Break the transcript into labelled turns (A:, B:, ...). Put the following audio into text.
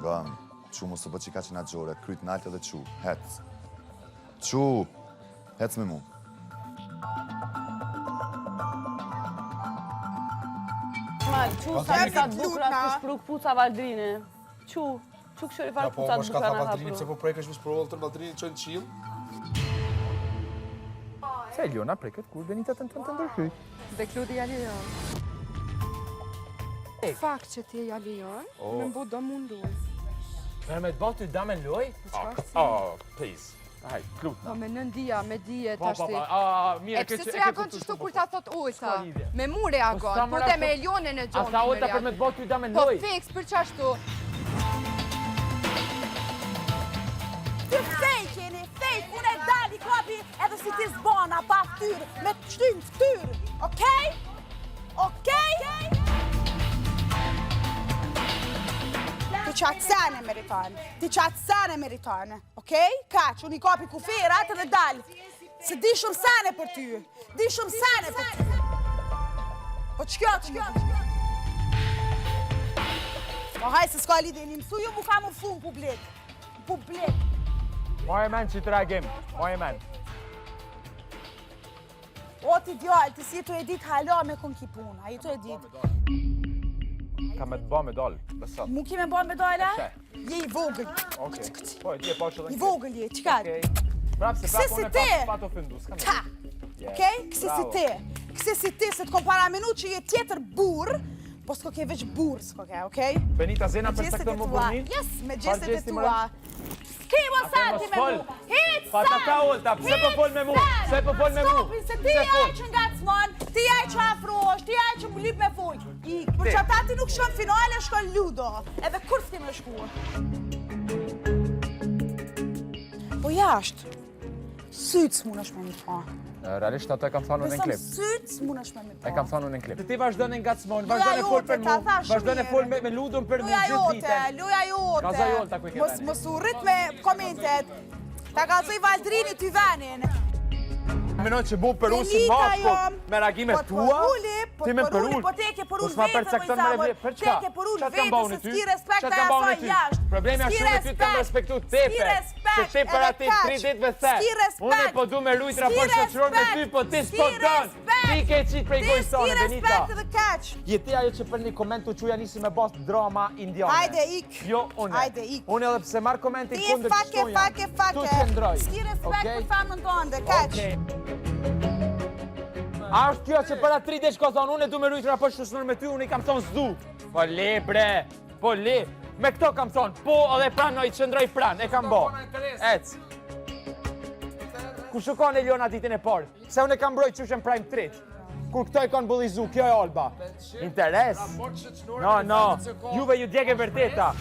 A: Nga, që mu së bë qika që nga gjore, kryt naltë dhe që, hec. Që, hec me mu.
B: Që sa bukra të shpru këpuca Valdrine. Që këshori farë këpuca të bukra në hapru.
C: Se po prejkesh me shprovë të Valdrini që në qilë.
D: Se Eliona preket kur Benita të ndërhyj.
E: Dhe Kludi ja lejon. Fakt që ti ja lejon, me mbu do mundu.
D: Me të bëtë ty damen loj? Please. Haj, Klud.
E: Po me nëndia, me dije të ashti.
D: Mire,
E: E pëse se reagon që shtu kur ta thot ujta? Me mu reagon, kur dhe me Elionin e gjonë.
D: Asa ojta për me të bëtë ty damen
E: Po
D: loj?
E: fix, për që ashtu?
F: Ti fejk jeni, fejk, unë e dali kapi edhe si ti zbana pa ftyrë, me të shtynë ftyrë, okej? Okej? Ti qatësane meritarë, ti qatësane meritarë, okej? Kaq, unë i kapi kufirat edhe dalë. Se di shumë sane për ty, di shumë sane për ty. Po qëkjo? Po haj se s'ka lidi, një mësu ju mu ka mu fu në publik.
D: Moje men që të reagim, moje men.
F: O ti djallë, ti si të edit hala me kon ki puna, i të edit.
D: Ka me të ba medal, besat.
F: Mu ki me ba medala? Je i vogël.
D: Okej. Po, ti e pa që dhe
F: I vogël je, qka?
D: Prap se
F: Kësi si ti?
D: pa të ofendu, s'ka me.
F: Ka, okej? Kësi si ti. Kësi si ti, se të kom para minu që je tjetër burë, po s'ko ke veç burë, s'ko ke, okej?
D: Benita Zena për sektor më burnin?
F: Yes, me gjestet e tua. Ki mo santi me mu. Hitë
D: Pa ta ka ullta, pse po fol me mu? Pse po fol me mu?
F: Stopin, se ti aj që nga cmon, ti aj që afrosh, ti aj që mu lip me full. Për që ata ti nuk shkon finale, shkon ludo. Edhe kur s'ti me shku. Po jashtë, sytë s'mun është me mi fa.
D: Realisht ato e kam thanu në klip.
F: Sytë s'mun është me mi fa.
D: E kam thanu në klip. Ti vazhdo në ngacmon, vazhdo në fol për mu, vazhdo në fol me ludun për mu gjithë ditën.
F: Luja jote.
D: Kaza jolta ku i ke veni.
F: Mos u rrit me komentet. Ta kalzoj Valdrini ty venin.
D: Menon që bu për unë si bashkë, me reagimet tua, ti me për ullë.
F: Po te ke për ullë
D: s'ma
F: vetën,
D: percekton
F: Mojsavor.
D: me për
F: Te ke për ullë vetën, se s'ki respekt
D: Qatë
F: aja
D: kam bauni
F: saj
D: ty?
F: jashtë.
D: Problemi është shumë e ty të më respektu tepe. Se ti për ati 3 ditëve the. Unë e po du me lujt raport shoqëror me ty, po ti s'po dënë. Ti ke qitë prej gojësone, Benita.
F: Ti s'ki respekt edhe kaq.
D: Jeti ajo që për një koment të quja nisi me bas drama indiane.
F: Hajde ik.
D: Jo, unë.
F: Hajde ik.
D: Unë edhe pse marr komentin
F: Ti e
D: kundër
F: fake.
D: Tu qëndroj.
F: S'ki respekt për famën tënde, kaq.
D: A është kjo që para 3 ditë ka thonë, unë e du me lujt raport shoqëror me ty, unë i kam thonë s'du. Po le bre, po le. Me këto kam thonë, po edhe pranoj qëndroj pran, e kam bo. Ec. Ku shukon Eliona ditën e parë? Se unë e kam mbroj qyshen prime trit. Kur këto e kanë bullizu, kjo e Alba. Interes? No, juve ju djege vërteta.